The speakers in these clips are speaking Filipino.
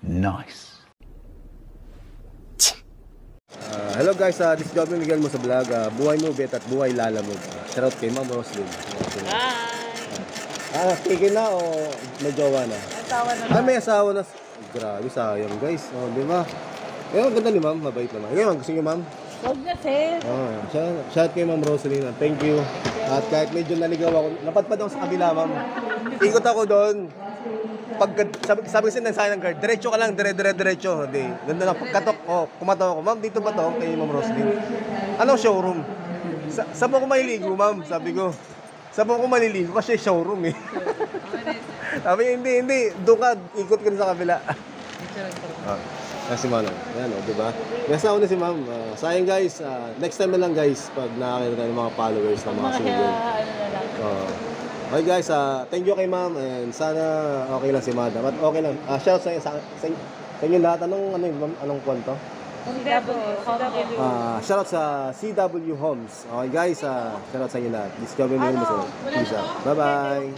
Nice. Hello guys, this is Joby Miguel mo sa vlog. Buhay Mubit at Buhay Lalamove. Shoutout kay Ma'am Roslyn. Hi! Tigil na o may jowa na? Asawa na. May asawa na. Grabe, sayang guys. Di ba? Ang ganda ni Ma'am, mabait naman. Ngayon, gusto niyo Ma'am? Huwag na, sir. Shoutout kay Ma'am Roslyn. Thank you. At kahit medyo naligaw ako, napadpad ako sa kabila Ma'am. Ikot ako doon. Sabi kasi ng sayang guard, diretso ka lang, diretso. Ganda na pagkatok, kumatawa ako, ma'am, dito ba to? Kay Ma'am Roslyn. Anong showroom? Saan mo ko maliligo, ma'am? Sabi ko. Saan mo ko maliligo? Kasi showroom eh. Sabi, hindi. Doon ka, ikot ka sa kabila. Si Mano. Ayan o, diba? Nasa ako na si ma'am. Sayang guys, next time na lang guys, pag nakakita tayo ng mga followers ng mga single. Okay guys, thank you kay ma'am and sana okay lang si madam. At okay lang. Shout out sa inyo lahat. Anong kwento? Shout out sa CW Homes. Okay guys, shout out sa inyo lahat. Discover mo yun. Bye-bye.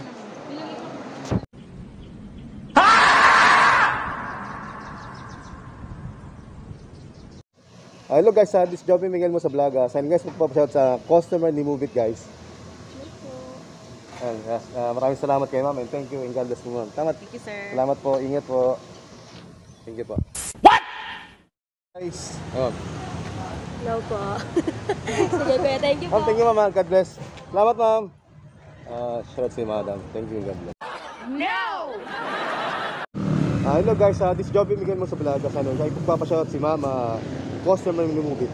Hello guys, this is Joby Miguel mo sa vlog. Sana guys, magpapashout sa customer ni Move It guys. Maraming salamat kay ma'am and thank you and God bless mo ma'am. Thank you sir. Salamat po, ingat po. Thank you po. What? Guys. No po. Sige kuya, thank you po. Thank you ma'am, God bless. Salamat ma'am. Shout out si madam. Thank you and God bless. No! Hello guys, this is Joby Miguel mo sa vlog. Sana guys, magpapashout si ma'am, customer ni Move It.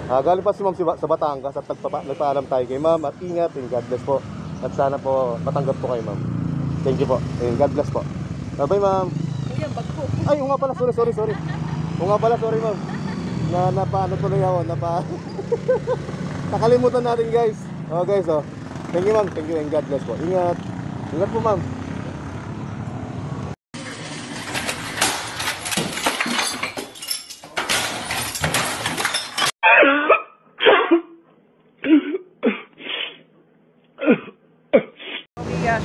Galing pa si ma'am sa Batangas at nagpaalam tayo kay ma'am at ingat and God bless po. At sana po matanggap po kayo ma'am. Thank you po and God bless po. Bye ma'am. Ay, nga pala, sorry. Nga pala, sorry ma'am. Napaano tuloy ako, nakalimutan natin guys. Guys, thank you ma'am, thank you and God bless po. Ingat. Ingat po ma'am.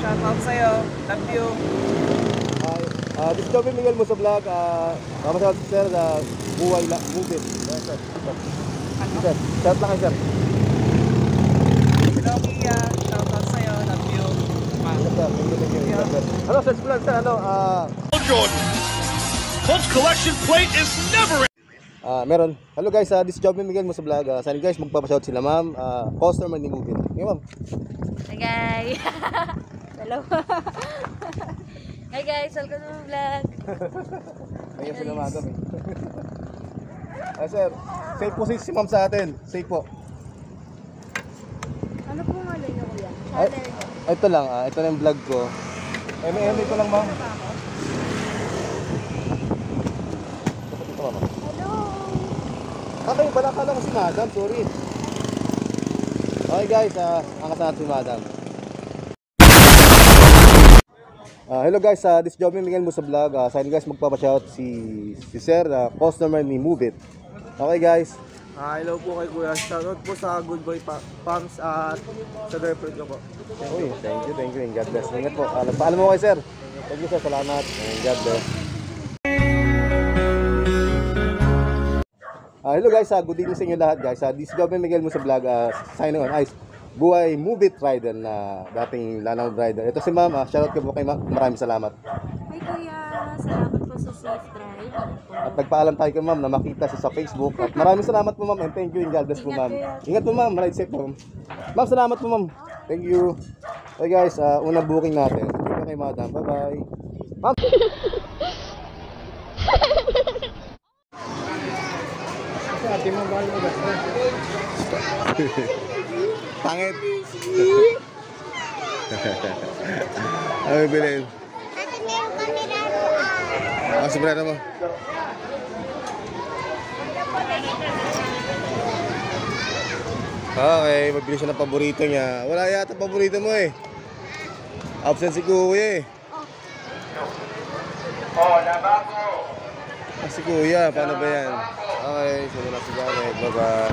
Shout out sa'yo. Love you. This is Joby Miguel mo sa vlog. Mamashout si sir, Buhay Mubit. Sir. Shout lang kayo sir. Hello Kia. Shout out sa'yo. Love you. Thank you. Ano sir, sir, Jordan. Colts collection plate is never meron. Hello guys, this is Joby Miguel mo sa vlog. Sana guys, magpapashout sila ma'am. Customer ni Move It. Okay ma'am. Hi guys. Hello. Hi guys, welcome to my vlog. Ngayon sila madam sir, safe po si ma'am sa atin. Safe po. Ano po nga lang yung kuya? Ito lang, ito na yung vlog ko. Eme ko lang ma'am. Ito ma'am. Hello. Okay, balaka lang si madam, sorry. Okay guys, ang kasama si madam. Hello guys, this is Joby Miguel mo sa vlog. Sana guys, magpapashout si sir, customer ni Move It. Okay guys. Hello po kay Kuya. Shoutout po sa Good Boy Pams at sa girlfriend ko po. Thank you and God bless. Ingat po. Nagpaalam mo kay sir. Thank you sir, salamat and God bless. Hello guys, good evening sa inyo lahat guys. This is Joby Miguel mo sa vlog. Signing on ice. Buhay Move It rider na dating Lanao rider. Ito si ma'am, shoutout ko po kay ma'am. Maraming salamat. Hi kuya, salamat po sa safe drive. At nagpaalam tayo kay ma'am na makita siya sa Facebook. At maraming salamat po ma'am and thank you and God bless po ma'am. Ingat po ma'am, ride safe po ma'am. Ma'am, salamat po ma'am. Thank you. Okay guys, unang booking natin. Thank you kay madam. Bye bye. Ma'am. Ate mo ba mo pangit. Ay, bilhin. Ate, meron kami laruan. Sobrero mo. Okay, magbili siya ng paborito niya. Wala yata paborito mo eh. Absent si Kuya eh. Si Kuya, paano ba yan? Okay, sige na si Janet. Bye-bye.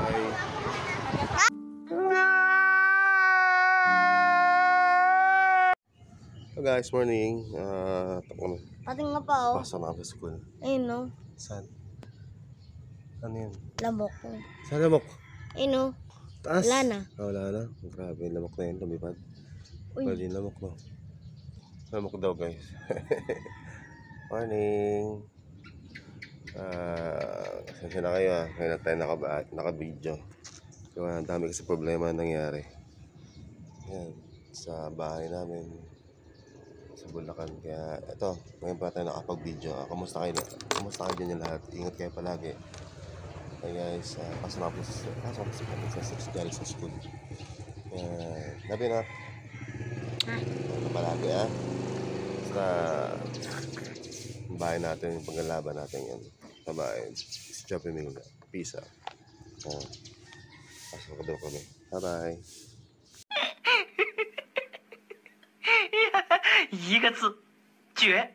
So guys, morning. Pati nga pa, oh. Pasok na ako sa school. Ayun, no? Saan? Ano yun? Lamok. Saan lamok? Ayun, no? Taas? Wala na. Wala na. Grabe, yung lamok na yun. Lumipad. Uy. Pwede yung lamok, no? Lamok daw, guys. Morning. Sasya na kayo, ah. Ngayon na tayo naka-video. Kaya ang dami kasi problema nangyari. Yan. Sa bahay namin. Sa Bulacan. Kaya ito, ngayon pa tayo nakapag-video. Kamusta kayo dyan yung lahat? Ingat kayo palagi. Hey guys, pasok na po sa school. Labi na. Palagi basta yung bahay natin, yung paglalaban natin yan. Sa bahay, si Choppy Minga. Peace out. Pasok ka daw kami. Bye-bye. 一个字，绝。